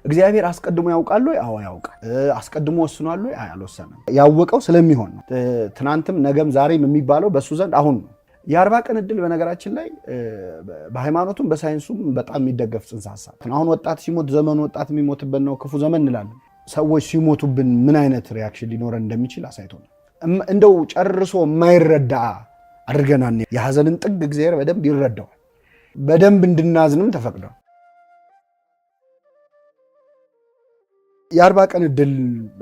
እግዚአብሔር አስቀድሞ ያውቃል ወይ? አዎ ያውቃል። አስቀድሞ ወስኗል ወይ? አልወሰነም። ያወቀው ስለሚሆን ነው። ትናንትም ነገም ዛሬም የሚባለው በሱ ዘንድ አሁን ነው። የ40 ቀን እድል በነገራችን ላይ በሃይማኖቱም በሳይንሱም በጣም የሚደገፍ ጽንሰ ሐሳብ ነው። አሁን ወጣት ሲሞት ዘመኑ ወጣት የሚሞትበት ነው፣ ክፉ ዘመን እንላለን። ሰዎች ሲሞቱብን ምን አይነት ሪአክሽን ሊኖረን እንደሚችል አሳይቶናል። እንደው ጨርሶ የማይረዳ አድርገናል። የሐዘንን ጥግ እግዚአብሔር በደንብ ይረዳዋል። በደንብ እንድናዝንም ተፈቅዷል። የ40 ቀን እድል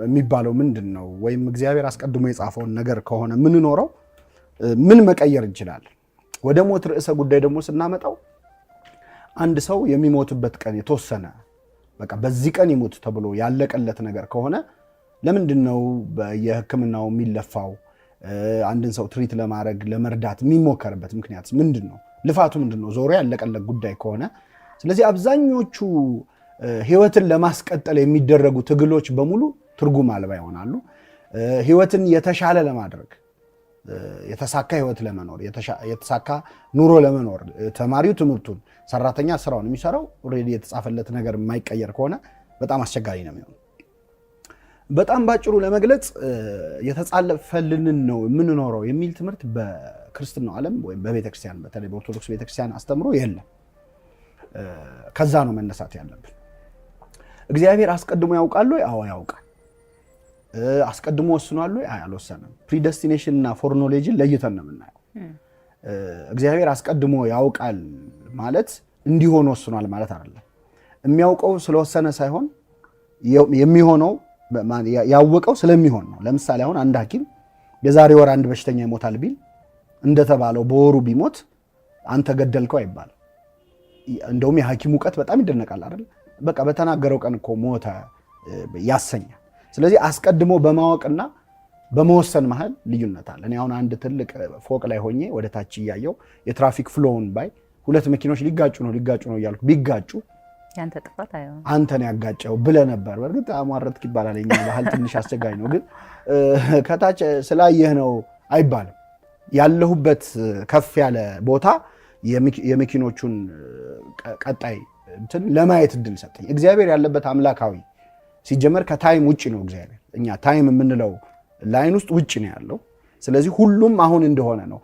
የሚባለው ምንድን ነው? ወይም እግዚአብሔር አስቀድሞ የጻፈውን ነገር ከሆነ ምንኖረው ምን መቀየር እንችላለን? ወደ ሞት ርዕሰ ጉዳይ ደግሞ ስናመጣው አንድ ሰው የሚሞትበት ቀን የተወሰነ በቃ በዚህ ቀን ይሞት ተብሎ ያለቀለት ነገር ከሆነ ለምንድን ነው በየሕክምናው የሚለፋው? አንድን ሰው ትሪት ለማድረግ ለመርዳት የሚሞከርበት ምክንያት ምንድን ነው? ልፋቱ ምንድን ነው? ዞሮ ያለቀለት ጉዳይ ከሆነ ስለዚህ አብዛኞቹ ህይወትን ለማስቀጠል የሚደረጉ ትግሎች በሙሉ ትርጉም አልባ ይሆናሉ። ህይወትን የተሻለ ለማድረግ የተሳካ ህይወት ለመኖር የተሳካ ኑሮ ለመኖር ተማሪው ትምህርቱን፣ ሰራተኛ ስራውን የሚሰራው ኦሬዲ የተጻፈለት ነገር የማይቀየር ከሆነ በጣም አስቸጋሪ ነው የሚሆነው። በጣም ባጭሩ ለመግለጽ የተጻፈልንን ነው የምንኖረው የሚል ትምህርት በክርስትናው ዓለም ወይም በቤተክርስቲያን በተለይ በኦርቶዶክስ ቤተክርስቲያን አስተምሮ የለም። ከዛ ነው መነሳት ያለብን። እግዚአብሔር አስቀድሞ ያውቃል ወይ? አዎ ያውቃል። አስቀድሞ ወስኗል ወይ? አልወሰነም። ፕሪደስቲኔሽን እና ፎርኖሌጅን ለይተን ነው የምናየው። እግዚአብሔር አስቀድሞ ያውቃል ማለት እንዲሆን ወስኗል ማለት አይደለም። የሚያውቀው ስለወሰነ ሳይሆን የሚሆነው ያወቀው ስለሚሆን ነው። ለምሳሌ አሁን አንድ ሐኪም የዛሬ ወር አንድ በሽተኛ ይሞታል ቢል እንደተባለው በወሩ ቢሞት አንተ ገደልከው አይባልም። እንደውም የሐኪም እውቀት በጣም ይደነቃል አይደል? በቃ በተናገረው ቀን እኮ ሞተ ያሰኛል። ስለዚህ አስቀድሞ በማወቅና በመወሰን መሃል ልዩነት አለ። እኔ አሁን አንድ ትልቅ ፎቅ ላይ ሆኜ ወደ ታች እያየው የትራፊክ ፍሎውን ባይ ሁለት መኪኖች ሊጋጩ ነው እያልኩ ቢጋጩ ያንተ ጥፋት አይሆን አንተን ያጋጨው ብለህ ነበር። በእርግጥ አሟረትክ ይባላል። የኛ ባህል ትንሽ አስቸጋሪ ነው፣ ግን ከታች ስላየህ ነው አይባልም። ያለሁበት ከፍ ያለ ቦታ የመኪኖቹን ቀጣይ እንትን ለማየት እድል ሰጠኝ። እግዚአብሔር ያለበት አምላካዊ ሲጀመር ከታይም ውጪ ነው። እግዚአብሔር እኛ ታይም የምንለው ላይን ውስጥ ውጪ ነው ያለው። ስለዚህ ሁሉም አሁን እንደሆነ ነው።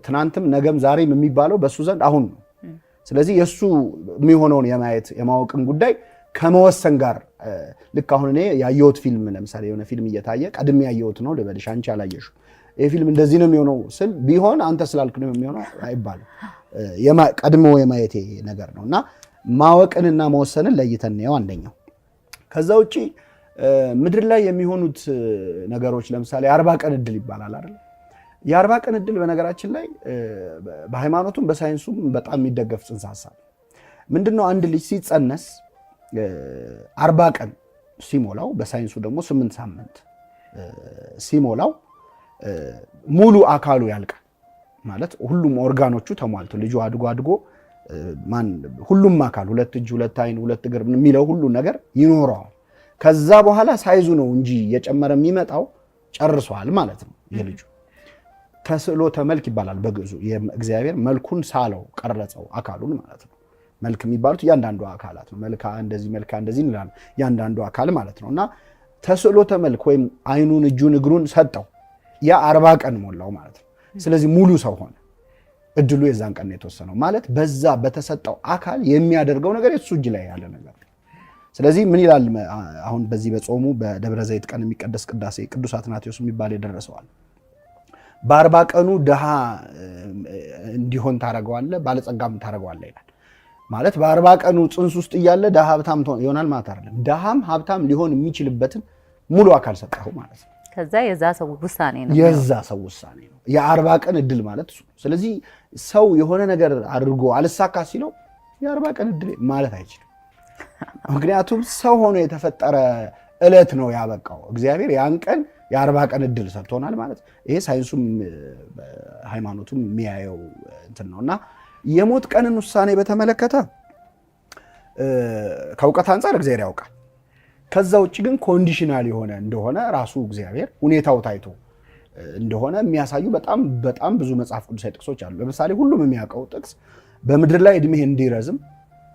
ትናንትም ነገም ዛሬም የሚባለው በሱ ዘንድ አሁን ነው። ስለዚህ የሱ የሚሆነውን የማየት የማወቅን ጉዳይ ከመወሰን ጋር ልክ አሁን እኔ ያየሁት ፊልም ለምሳሌ የሆነ ፊልም እየታየ ቀድሜ ያየሁት ነው ልበልሽ፣ አንቺ አላየሽው ይሄ ፊልም እንደዚህ ነው የሚሆነው ስል ቢሆን አንተ ስላልክ ነው የሚሆነው አይባልም። ቀድሞ የማየቴ ነገር ነውና ማወቅንና መወሰንን ለይተን ነው አንደኛው። ከዛ ውጪ ምድር ላይ የሚሆኑት ነገሮች ለምሳሌ 40 ቀን እድል ይባላል አይደል? የ40 ቀን እድል በነገራችን ላይ በሃይማኖቱም በሳይንሱም በጣም የሚደገፍ ጽንሰ ሐሳብ ምንድነው? አንድ ልጅ ሲጸነስ 40 ቀን ሲሞላው በሳይንሱ ደግሞ 8 ሳምንት ሲሞላው ሙሉ አካሉ ያልቃል ማለት ሁሉም ኦርጋኖቹ ተሟልቶ ልጁ አድጎ ሁሉም አካል ሁለት እጅ፣ ሁለት አይን፣ ሁለት እግር የሚለው ሁሉ ነገር ይኖረዋል። ከዛ በኋላ ሳይዙ ነው እንጂ የጨመረ የሚመጣው ጨርሷል ማለት ነው። የልጁ ተስዕሎተ መልክ ይባላል በግዕዙ። እግዚአብሔር መልኩን ሳለው ቀረጸው አካሉን ማለት ነው። መልክ የሚባሉት እያንዳንዱ አካላት ነው። መልካ እንደዚህ እንላለን እያንዳንዱ አካል ማለት ነው። እና ተስዕሎተ መልክ ወይም አይኑን፣ እጁን፣ እግሩን ሰጠው። ያ 40 ቀን ሞላው ማለት ነው። ስለዚህ ሙሉ ሰው ሆነ። እድሉ የዛን ቀን የተወሰነው ማለት በዛ በተሰጠው አካል የሚያደርገው ነገር የሱ እጅ ላይ ያለ ነገር። ስለዚህ ምን ይላል አሁን በዚህ በጾሙ በደብረ ዘይት ቀን የሚቀደስ ቅዳሴ ቅዱስ አትናቴዎስ የሚባል የደረሰዋል። በ40 ቀኑ ድሃ እንዲሆን ታረገዋለህ፣ ባለጸጋም ታረገዋለህ ይላል። ማለት በ40 ቀኑ ጽንስ ውስጥ እያለ ድሃ ሀብታም ይሆናል ማለት አይደለም። ድሃም ሀብታም ሊሆን የሚችልበትን ሙሉ አካል ሰጠው ማለት ነው። ከዛ የዛ ሰው ውሳኔ ነው። የ40 ቀን እድል ማለት እሱ። ስለዚህ ሰው የሆነ ነገር አድርጎ አልሳካ ሲለው የ40 ቀን እድል ማለት አይችልም። ምክንያቱም ሰው ሆኖ የተፈጠረ ዕለት ነው ያበቃው። እግዚአብሔር ያን ቀን የ40 ቀን እድል ሰጥቶናል ማለት ይሄ ሳይንሱም ሃይማኖቱም የሚያየው እንትን ነውና የሞት ቀንን ውሳኔ በተመለከተ ከእውቀት አንፃር እግዚአብሔር ያውቃል። ከዛ ውጭ ግን ኮንዲሽናል የሆነ እንደሆነ ራሱ እግዚአብሔር ሁኔታው ታይቶ እንደሆነ የሚያሳዩ በጣም ብዙ መጽሐፍ ቅዱሳዊ ጥቅሶች አሉ። ለምሳሌ ሁሉም የሚያውቀው ጥቅስ በምድር ላይ እድሜህ እንዲረዝም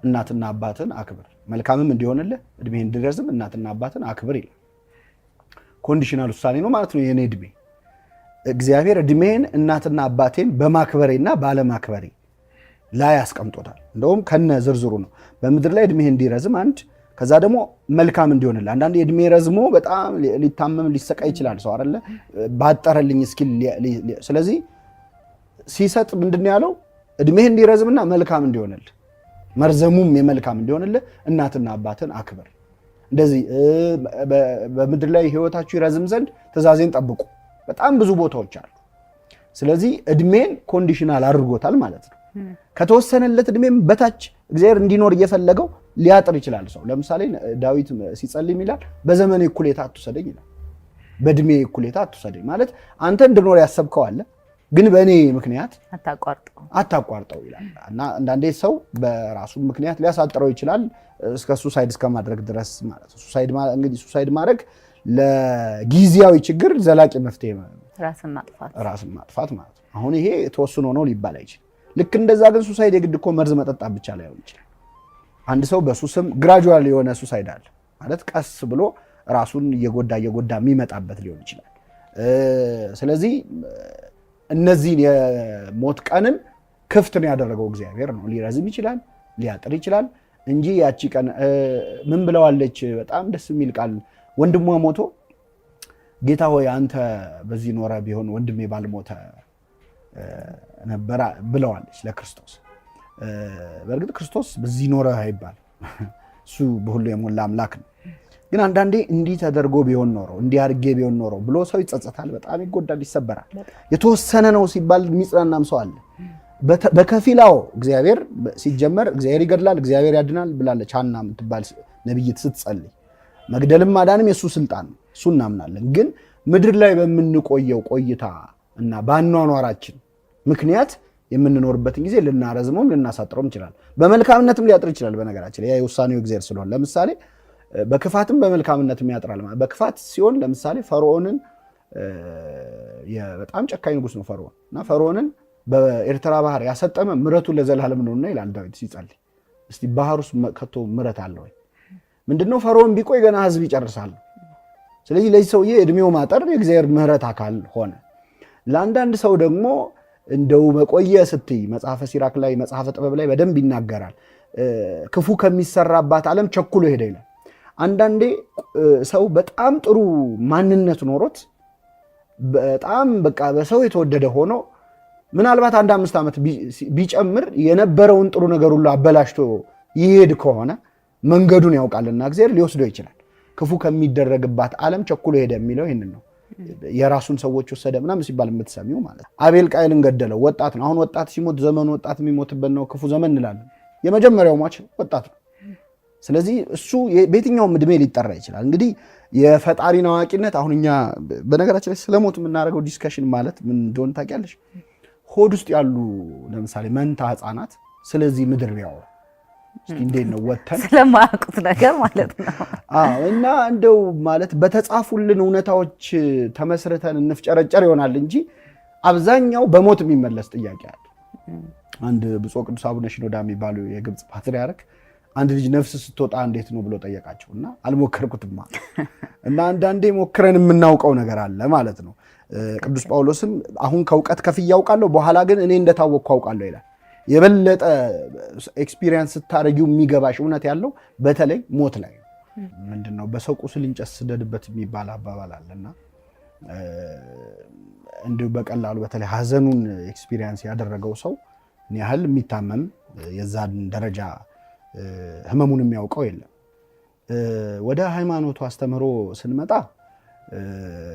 እናትና አባትን አክብር መልካምም እንዲሆንልህ እድሜህን እንዲረዝም እናትና አባትን አክብር ይላል። ኮንዲሽናል ውሳኔ ነው ማለት ነው የኔ እድሜ። እግዚአብሔር እድሜን እናትና አባቴን በማክበሬና ባለማክበሬ ላይ አስቀምጦታል። እንደውም ከነ ዝርዝሩ ነው በምድር ላይ እድሜህ እንዲረዝም አንድ፣ ከዛ ደግሞ መልካም እንዲሆንልህ። አንዳንድ የእድሜ ረዝሞ በጣም ሊታመም ሊሰቃይ ይችላል ሰው አይደለ ባጠረልኝ እስኪል። ስለዚህ ሲሰጥ ምንድነው ያለው? እድሜህ እንዲረዝምና መልካም እንዲሆንልህ፣ መርዘሙም የመልካም እንዲሆንልህ እናትና አባትን አክብር። እንደዚህ በምድር ላይ ህይወታችሁ ይረዝም ዘንድ ትእዛዜን ጠብቁ። በጣም ብዙ ቦታዎች አሉ። ስለዚህ እድሜን ኮንዲሽናል አድርጎታል ማለት ነው። ከተወሰነለት እድሜም በታች እግዚአብሔር እንዲኖር እየፈለገው ሊያጥር ይችላል ሰው። ለምሳሌ ዳዊት ሲጸልይ ይላል በዘመኔ እኩሌታ አትውሰደኝ ይላል። በእድሜ እኩሌታ አትውሰደኝ ማለት አንተ እንድኖር ያሰብከው አለ፣ ግን በእኔ ምክንያት አታቋርጠው ይላል። እና አንዳንዴ ሰው በራሱ ምክንያት ሊያሳጥረው ይችላል እስከ ሱሳይድ እስከማድረግ ድረስ ማለት ነው። ሱሳይድ ማድረግ ለጊዜያዊ ችግር ዘላቂ መፍትሄ ራስን ማጥፋት ማለት ነው። አሁን ይሄ ተወስኖ ነው ሊባል አይችልም። ልክ እንደዛ ግን ሱሳይድ የግድ እኮ መርዝ መጠጣት ብቻ ላይሆን ይችላል። አንድ ሰው በሱስም ግራጁዋል የሆነ ሱሳይድ አለ ማለት ቀስ ብሎ ራሱን እየጎዳ የሚመጣበት ሊሆን ይችላል። ስለዚህ እነዚህን የሞት ቀንን ክፍት ነው ያደረገው እግዚአብሔር ነው። ሊረዝም ይችላል፣ ሊያጥር ይችላል እንጂ ያቺ ቀን ምን ብለዋለች? በጣም ደስ የሚል ቃል ወንድሟ ሞቶ ጌታ ሆይ አንተ በዚህ ኖረ ቢሆን ወንድሜ ባልሞተ ነበር ብለዋለች ለክርስቶስ። በእርግጥ ክርስቶስ በዚህ ኖረ አይባል፣ እሱ በሁሉ የሞላ አምላክ ነው። ግን አንዳንዴ እንዲህ ተደርጎ ቢሆን ኖሮ እንዲህ አድርጌ ቢሆን ኖሮ ብሎ ሰው ይጸጸታል፣ በጣም ይጎዳል፣ ይሰበራል። የተወሰነ ነው ሲባል የሚጽናናም ሰው አለ። በከፊላው እግዚአብሔር ሲጀመር እግዚአብሔር ይገድላል እግዚአብሔር ያድናል ብላለች ሐና የምትባል ነብይት ስትጸልይ። መግደልም ማዳንም የሱ ስልጣን ነው፣ እሱ እናምናለን። ግን ምድር ላይ በምንቆየው ቆይታ እና በአኗኗራችን ምክንያት የምንኖርበትን ጊዜ ልናረዝመውም ልናሳጥረውም ይችላል። በመልካምነትም ሊያጥር ይችላል። በነገራችን ያ የውሳኔው እግዚአብሔር ስለሆነ ለምሳሌ በክፋትም በመልካምነትም ያጥራል። በክፋት ሲሆን ለምሳሌ ፈርዖንን በጣም ጨካኝ ንጉስ ነው ፈርዖን እና ፈርዖንን በኤርትራ ባህር ያሰጠመ ምሕረቱ ለዘላለም ነውና ይላል ዳዊት ሲጸልይ። እስቲ ባህር ውስጥ ከቶ ምሕረት አለ ወይ? ምንድነው ፈርዖን ቢቆይ ገና ህዝብ ይጨርሳል። ስለዚህ ለዚህ ሰውዬ እድሜው ማጠር የእግዚአብሔር ምሕረት አካል ሆነ። ለአንዳንድ ሰው ደግሞ እንደው መቆየ ስትይ መጽሐፈ ሲራክ ላይ መጽሐፈ ጥበብ ላይ በደንብ ይናገራል። ክፉ ከሚሰራባት ዓለም ቸኩሎ ሄደ ይላል። አንዳንዴ ሰው በጣም ጥሩ ማንነት ኖሮት በጣም በቃ በሰው የተወደደ ሆኖ ምናልባት 1-5 ዓመት ቢጨምር የነበረውን ጥሩ ነገር ሁሉ አበላሽቶ ይሄድ ከሆነ መንገዱን ያውቃልና እግዚአብሔር ሊወስደው ይችላል። ክፉ ከሚደረግባት ዓለም ቸኩሎ ሄደ የሚለው ይህንን ነው። የራሱን ሰዎች ወሰደ ምናምን ሲባል የምትሰሚው ማለት አቤል ቃየልን ገደለው። ወጣት ነው። አሁን ወጣት ሲሞት ዘመኑ ወጣት የሚሞትበት ነው፣ ክፉ ዘመን እንላለን። የመጀመሪያው ሟች ወጣት ነው። ስለዚህ እሱ በየትኛውም ዕድሜ ሊጠራ ይችላል። እንግዲህ የፈጣሪን አዋቂነት አሁን እኛ በነገራችን ላይ ስለሞት የምናደርገው ዲስከሽን ማለት ምን እንደሆነ ታውቂያለሽ? ሆድ ውስጥ ያሉ ለምሳሌ መንታ ህፃናት ስለዚህ ምድር ቢያወሩ እስቲ እንዴት ነው ወተን ስለማያውቁት ነገር ማለት ነው። እና እንደው ማለት በተጻፉልን እውነታዎች ተመስርተን እንፍጨረጨር ይሆናል እንጂ አብዛኛው በሞት የሚመለስ ጥያቄ አለ። አንድ ብፁዕ ቅዱስ አቡነ ሽኖዳ የሚባሉ የግብጽ ፓትርያርክ አንድ ልጅ ነፍስ ስትወጣ እንዴት ነው ብሎ ጠየቃቸውና አልሞከርኩትም እና አንዳንዴ ሞክረን የምናውቀው ነገር አለ ማለት ነው። ቅዱስ ጳውሎስም አሁን ከእውቀት ከፍዬ አውቃለሁ በኋላ ግን እኔ እንደታወቅኩ አውቃለሁ ይላል። የበለጠ ኤክስፒሪየንስ ስታረጊው የሚገባሽ እውነት ያለው በተለይ ሞት ላይ ምንድነው በሰው ቁስል እንጨት ስደድበት የሚባል አባባል አለና እንዲሁ በቀላሉ በተለይ ሀዘኑን ኤክስፒሪየንስ ያደረገው ሰው ያህል የሚታመም የዛን ደረጃ ህመሙን የሚያውቀው የለም። ወደ ሃይማኖቱ አስተምህሮ ስንመጣ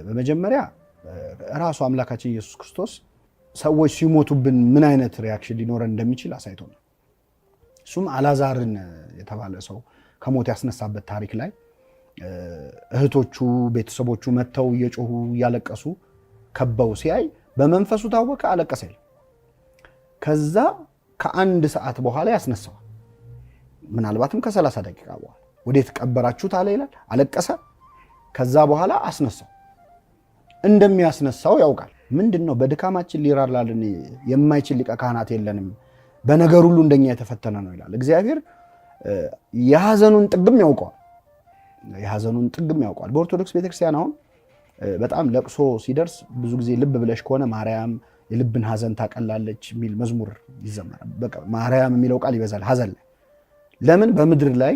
በመጀመሪያ ራሱ አምላካችን ኢየሱስ ክርስቶስ ሰዎች ሲሞቱብን ምን አይነት ሪያክሽን ሊኖረን እንደሚችል አሳይቶናል። እሱም አልዓዛርን የተባለ ሰው ከሞት ያስነሳበት ታሪክ ላይ እህቶቹ ቤተሰቦቹ መጥተው እየጮሁ እያለቀሱ ከበው ሲያይ በመንፈሱ ታወቀ፣ አለቀሰ። ከዛ ከ1 ሰዓት በኋላ ያስነሳዋል። ምናልባትም ከ30 ደቂቃ በኋላ ወዴት ቀበራችሁት አለ ይላል። አለቀሰ። ከዛ በኋላ አስነሳው። እንደሚያስነሳው ያውቃል። ምንድነው በድካማችን ሊራራልን የማይችል ሊቀ ካህናት የለንም፣ በነገር ሁሉ እንደኛ የተፈተነ ነው ይላል እግዚአብሔር። የሐዘኑን ጥግም ያውቀዋል። በኦርቶዶክስ ቤተክርስቲያን አሁን በጣም ለቅሶ ሲደርስ ብዙ ጊዜ ልብ ብለሽ ከሆነ ማርያም የልብን ሐዘን ታቀላለች የሚል መዝሙር ይዘመራል። በቃ ማርያም የሚለው ቃል ይበዛል ሐዘን ላይ። ለምን በምድር ላይ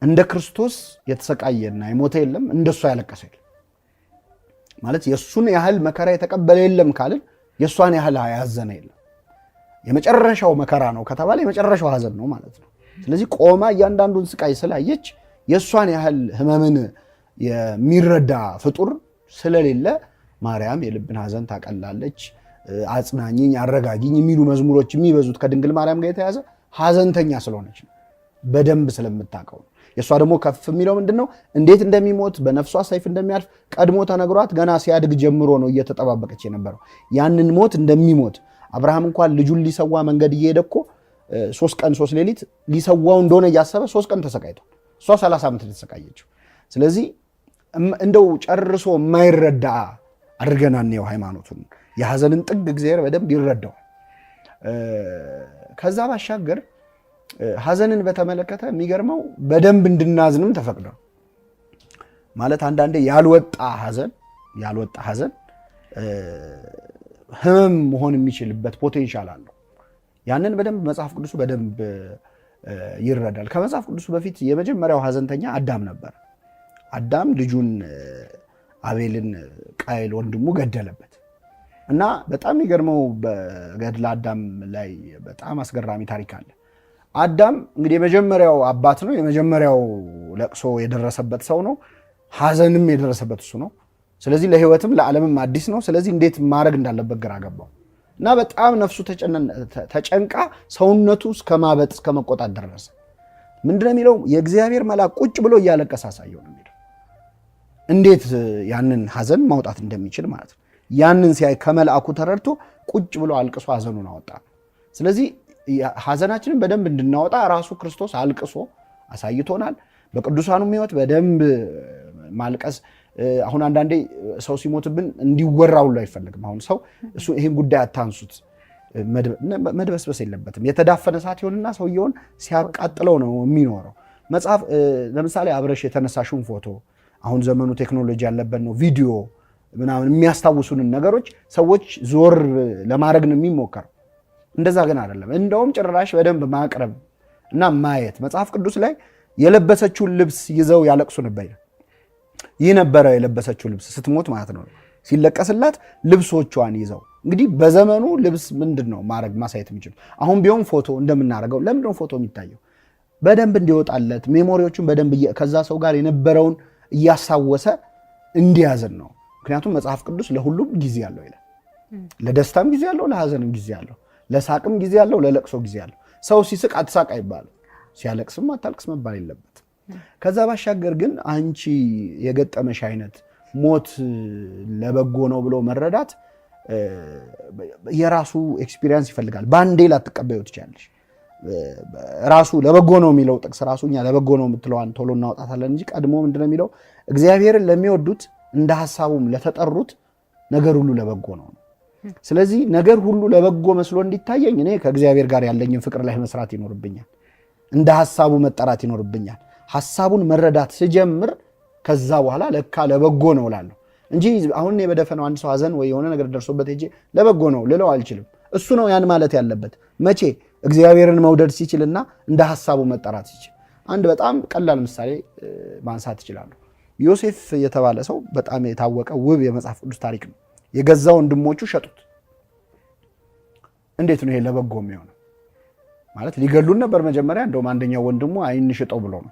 እንደ ክርስቶስ የተሰቃየና የሞተ የለም፣ እንደሱ ያለቀሰ የለም። ማለት የሱን ያህል መከራ የተቀበለ የለም ካልን የሷን ያህል ያዘነ የለም። የመጨረሻው መከራ ነው ከተባለ የመጨረሻው ሐዘን ነው ማለት ነው። ስለዚህ ቆማ እያንዳንዱን ስቃይ ስላየች የሷን ያህል ህመምን የሚረዳ ፍጡር ስለሌለ ማርያም የልብን ሐዘን ታቀላለች፣ አጽናኝኝ፣ አረጋጊኝ የሚሉ መዝሙሮች የሚበዙት ከድንግል ማርያም ጋር የተያዘ ሐዘንተኛ ስለሆነች ነው፣ በደንብ ስለምታውቀው ነው። የእሷ ደግሞ ከፍ የሚለው ምንድን ነው? እንዴት እንደሚሞት በነፍሷ ሰይፍ እንደሚያልፍ ቀድሞ ተነግሯት ገና ሲያድግ ጀምሮ ነው እየተጠባበቀች የነበረው ያንን ሞት እንደሚሞት። አብርሃም እንኳን ልጁን ሊሰዋ መንገድ እየሄደ እኮ 3 ቀን 3 ሌሊት ሊሰዋው እንደሆነ እያሰበ 3 ቀን ተሰቃይቷል። እሷ 30 ዓመት የተሰቃየችው። ስለዚህ እንደው ጨርሶ የማይረዳ አድርገና ነው ሃይማኖቱን። የሐዘንን ጥግ እግዚአብሔር በደንብ ይረዳዋል። ከዛ ባሻገር ሐዘንን በተመለከተ የሚገርመው በደንብ እንድናዝንም ተፈቅዷል። ማለት አንዳንዴ ያልወጣ ሐዘን ህመም መሆን የሚችልበት ፖቴንሻል አለው። ያንን በደንብ መጽሐፍ ቅዱሱ በደንብ ይረዳል። ከመጽሐፍ ቅዱሱ በፊት የመጀመሪያው ሐዘንተኛ አዳም ነበር። አዳም ልጁን አቤልን ቃየል ወንድሙ ገደለበት እና በጣም የሚገርመው በገድለ አዳም ላይ በጣም አስገራሚ ታሪክ አለ። አዳም እንግዲህ የመጀመሪያው አባት ነው። የመጀመሪያው ለቅሶ የደረሰበት ሰው ነው። ሐዘንም የደረሰበት እሱ ነው። ስለዚህ ለህይወትም ለዓለምም አዲስ ነው። ስለዚህ እንዴት ማድረግ እንዳለበት ግራ ገባው እና በጣም ነፍሱ ተጨንቃ ሰውነቱ እስከ ማበጥ እስከ መቆጣት ደረሰ። ምንድነው የሚለው? የእግዚአብሔር መልአክ ቁጭ ብሎ እያለቀሰ አሳየው ነው የሚለው። እንዴት ያንን ሐዘን ማውጣት እንደሚችል ማለት ነው። ያንን ሲያይ ከመልአኩ ተረድቶ ቁጭ ብሎ አልቅሶ ሐዘኑን አወጣ። ስለዚህ ሐዘናችንን በደንብ እንድናወጣ ራሱ ክርስቶስ አልቅሶ አሳይቶናል። በቅዱሳኑ ህይወት በደንብ ማልቀስ። አሁን አንዳንዴ ሰው ሲሞትብን እንዲወራ ሁሉ አይፈልግም። አሁን ሰው እሱ ይሄን ጉዳይ አታንሱት፣ መድበስበስ የለበትም። የተዳፈነ እሳት ይሆንና ሰውየውን ሲያቃጥለው ነው የሚኖረው። መጽሐፍ ለምሳሌ አብረሽ የተነሳሽውን ፎቶ፣ አሁን ዘመኑ ቴክኖሎጂ ያለበት ነው፣ ቪዲዮ ምናምን የሚያስታውሱንን ነገሮች ሰዎች ዞር ለማድረግ ነው የሚሞከረው። እንደዛ ግን አይደለም። እንደውም ጭራሽ በደንብ ማቅረብ እና ማየት። መጽሐፍ ቅዱስ ላይ የለበሰችውን ልብስ ይዘው ያለቅሱ ነበር። ይህ ነበረ የለበሰችው ልብስ ስትሞት ማለት ነው። ሲለቀስላት ልብሶቿን ይዘው እንግዲህ በዘመኑ ልብስ ምንድን ነው ማሳየት የሚችሉ። አሁን ቢሆን ፎቶ እንደምናደርገው ለምንድነው ፎቶ የሚታየው? በደንብ እንዲወጣለት ሜሞሪዎቹን በደንብ ከዛ ሰው ጋር የነበረውን እያሳወሰ እንዲያዝን ነው። ምክንያቱም መጽሐፍ ቅዱስ ለሁሉም ጊዜ አለው ይላል። ለደስታም ጊዜ አለው፣ ለሐዘንም ጊዜ አለው፣ ለሳቅም ጊዜ አለው፣ ለለቅሶ ጊዜ አለው። ሰው ሲስቅ አትሳቅ አይባልም፣ ሲያለቅስም አታልቅስ መባል የለበትም። ከዛ ባሻገር ግን አንቺ የገጠመሽ አይነት ሞት ለበጎ ነው ብሎ መረዳት የራሱ ኤክስፒሪየንስ ይፈልጋል። በአንዴ ላትቀበዩ ትችላለሽ። ራሱ ለበጎ ነው የሚለው ጥቅስ ራሱ እኛ ለበጎ ነው የምትለዋን ቶሎ እናወጣታለን እንጂ ቀድሞ ምንድነው የሚለው? እግዚአብሔርን ለሚወዱት እንደ ሐሳቡም ለተጠሩት ነገር ሁሉ ለበጎ ነው። ስለዚህ ነገር ሁሉ ለበጎ መስሎ እንዲታየኝ እኔ ከእግዚአብሔር ጋር ያለኝን ፍቅር ላይ መስራት ይኖርብኛል። እንደ ሐሳቡ መጠራት ይኖርብኛል። ሐሳቡን መረዳት ስጀምር ከዛ በኋላ ለካ ለበጎ ነው እላለሁ እንጂ አሁን እኔ በደፈነው አንድ ሰው ሐዘን ወይ የሆነ ነገር ደርሶበት ሄጄ ለበጎ ነው ልለው አልችልም። እሱ ነው ያን ማለት ያለበት። መቼ? እግዚአብሔርን መውደድ ሲችልና እንደ ሐሳቡ መጠራት ሲችል። አንድ በጣም ቀላል ምሳሌ ማንሳት እችላለሁ። ዮሴፍ የተባለ ሰው በጣም የታወቀ ውብ የመጽሐፍ ቅዱስ ታሪክ ነው። የገዛ ወንድሞቹ ሸጡት። እንዴት ነው ይሄ ለበጎ የሚሆነው? ማለት ሊገሉን ነበር መጀመሪያ። እንደውም አንደኛው ወንድሙ አይን ሽጠው ብሎ ነው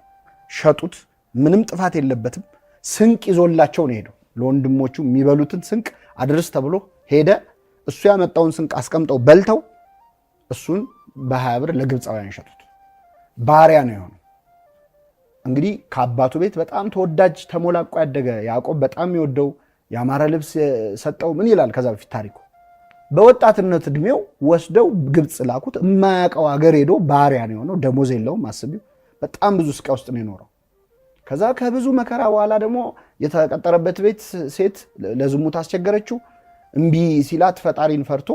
ሸጡት። ምንም ጥፋት የለበትም። ስንቅ ይዞላቸው ነው ሄደው። ለወንድሞቹ የሚበሉትን ስንቅ አድርስ ተብሎ ሄደ። እሱ ያመጣውን ስንቅ አስቀምጠው በልተው እሱን በ20 ብር ለግብፃውያን ሸጡት። ባሪያ ነው የሆነው። እንግዲህ ከአባቱ ቤት በጣም ተወዳጅ ተሞላቆ ያደገ ያዕቆብ በጣም የሚወደው ያማረ ልብስ ሰጠው። ምን ይላል ከዛ በፊት ታሪኩ? በወጣትነት እድሜው ወስደው ግብፅ ላኩት። የማያውቀው ሀገር ሄዶ ባሪያ ነው የሆነው። ደሞዝ የለውም። አስቢው። በጣም ብዙ ስቃይ ውስጥ ነው የኖረው። ከዛ ከብዙ መከራ በኋላ ደግሞ የተቀጠረበት ቤት ሴት ለዝሙት አስቸገረችው። እምቢ ሲላት ፈጣሪን ፈርቶ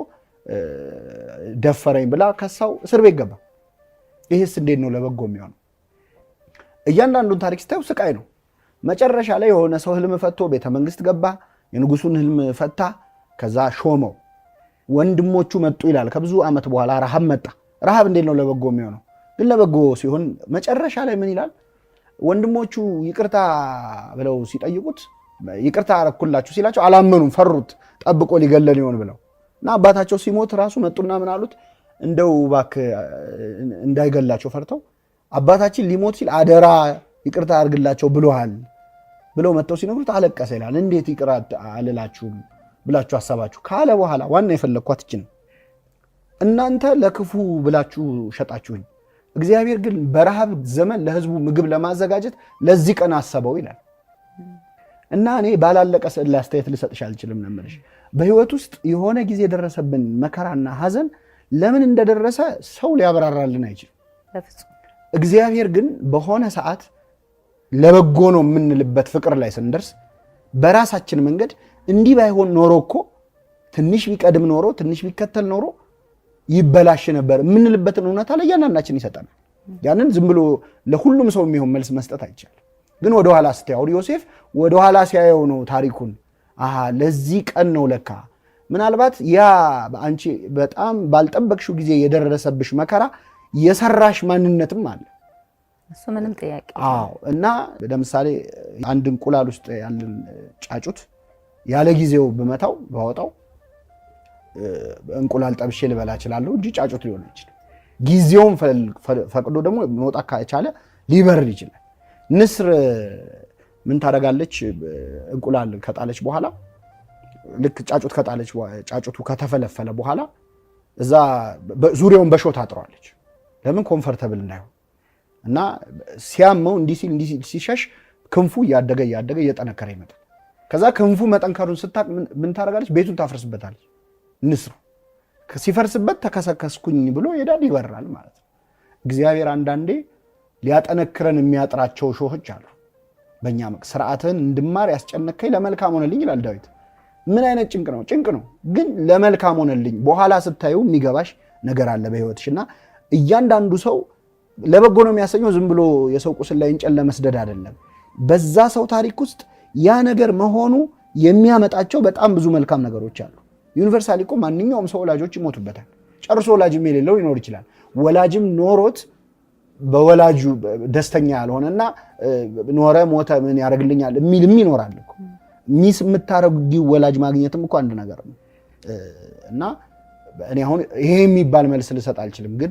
ደፈረኝ ብላ ከሳው እስር ቤት ገባ። ይሄስ እንዴት ነው ለበጎ የሚሆነው? እያንዳንዱን ታሪክ ስታዩ ስቃይ ነው። መጨረሻ ላይ የሆነ ሰው ህልም ፈቶ ቤተ መንግስት ገባ፣ የንጉሱን ህልም ፈታ፣ ከዛ ሾመው። ወንድሞቹ መጡ ይላል። ከብዙ ዓመት በኋላ ረሃብ መጣ። ረሃብ እንዴት ነው ለበጎ የሚሆነው? ግን ለበጎ ሲሆን መጨረሻ ላይ ምን ይላል? ወንድሞቹ ይቅርታ ብለው ሲጠይቁት ይቅርታ አረኩላችሁ ሲላቸው አላመኑም፣ ፈሩት፣ ጠብቆ ሊገለን ይሆን ብለው እና አባታቸው ሲሞት ራሱ መጡና ምን አሉት? እንደው እባክህ እንዳይገላቸው ፈርተው አባታችን ሊሞት ሲል አደራ ይቅርታ አድርግላቸው ብሎሃል ብለው መጥተው ሲነግሩት አለቀሰ ይላል። እንዴት ይቅር አልላችሁም ብላችሁ አሰባችሁ ካለ በኋላ ዋና የፈለግኳት እችን እናንተ ለክፉ ብላችሁ ሸጣችሁኝ፣ እግዚአብሔር ግን በረሃብ ዘመን ለህዝቡ ምግብ ለማዘጋጀት ለዚህ ቀን አሰበው ይላል። እና እኔ ባላለቀ ስዕል አስተያየት ልሰጥሽ አልችልም ነው የምልሽ። በህይወት ውስጥ የሆነ ጊዜ የደረሰብን መከራና ሐዘን ለምን እንደደረሰ ሰው ሊያብራራልን አይችልም። እግዚአብሔር ግን በሆነ ሰዓት ለበጎ ነው የምንልበት ፍቅር ላይ ስንደርስ በራሳችን መንገድ እንዲህ ባይሆን ኖሮ እኮ ትንሽ ቢቀድም ኖሮ ትንሽ ቢከተል ኖሮ ይበላሽ ነበር የምንልበትን እውነታ ላይ እያንዳንዳችን ይሰጠናል። ያንን ዝም ብሎ ለሁሉም ሰው የሚሆን መልስ መስጠት አይቻልም። ግን ወደኋላ ስትያው ዮሴፍ ወደኋላ ሲያየው ነው ታሪኩን ለዚህ ቀን ነው ለካ ምናልባት ያ አንቺ በጣም ባልጠበቅሽው ጊዜ የደረሰብሽ መከራ የሰራሽ ማንነትም አለ። እሱ ምንም ጥያቄ እና ለምሳሌ አንድ እንቁላል ውስጥ ያለን ጫጩት ያለ ጊዜው በመታው ባወጣው እንቁላል ጠብሼ ልበላ እችላለሁ እንጂ ጫጩት ሊሆን ይችላል። ጊዜውን ፈቅዶ ደግሞ መውጣት ካቻለ ሊበር ይችላል። ንስር ምን ታደርጋለች? እንቁላል ከጣለች በኋላ ልክ ጫጩት ከጣለች ጫጩቱ ከተፈለፈለ በኋላ እዛ ዙሪያውን በሾህ ታጥሯለች። ለምን? ኮምፎርታብል እንዳይሆን እና ሲያመው እንዲህ ሲል ሲሸሽ ክንፉ እያደገ እየጠነከረ ይመጣል። ከዛ ክንፉ መጠንከሩን ስታቅ ምን ታደርጋለች? ቤቱን ታፈርስበታለች። ንስሩ ሲፈርስበት ተከሰከስኩኝ ብሎ ይሄዳል፣ ይበራል ማለት ነው። እግዚአብሔር አንዳንዴ ሊያጠነክረን የሚያጥራቸው ሾሆች አሉ። በእኛ ስርዓትህን እንድማር ያስጨነከኝ ለመልካም ሆነልኝ ይላል ዳዊት። ምን አይነት ጭንቅ ነው? ጭንቅ ነው፣ ግን ለመልካም ሆነልኝ። በኋላ ስታዩ የሚገባሽ ነገር አለ በህይወትሽ እና እያንዳንዱ ሰው ለበጎ ነው የሚያሰኘው። ዝም ብሎ የሰው ቁስል ላይ እንጨት ለመስደድ አይደለም። በዛ ሰው ታሪክ ውስጥ ያ ነገር መሆኑ የሚያመጣቸው በጣም ብዙ መልካም ነገሮች አሉ። ዩኒቨርሳሊ እኮ ማንኛውም ሰው ወላጆች ይሞቱበታል። ጨርሶ ወላጅም የሌለው ይኖር ይችላል። ወላጅም ኖሮት በወላጁ ደስተኛ ያልሆነና ኖረ ሞተ ምን ያደርግልኛል የሚልም ይኖራል እኮ። ሚስ የምታረጊው ወላጅ ማግኘትም እኮ አንድ ነገር ነው። እና እኔ አሁን ይሄ የሚባል መልስ ልሰጥ አልችልም ግን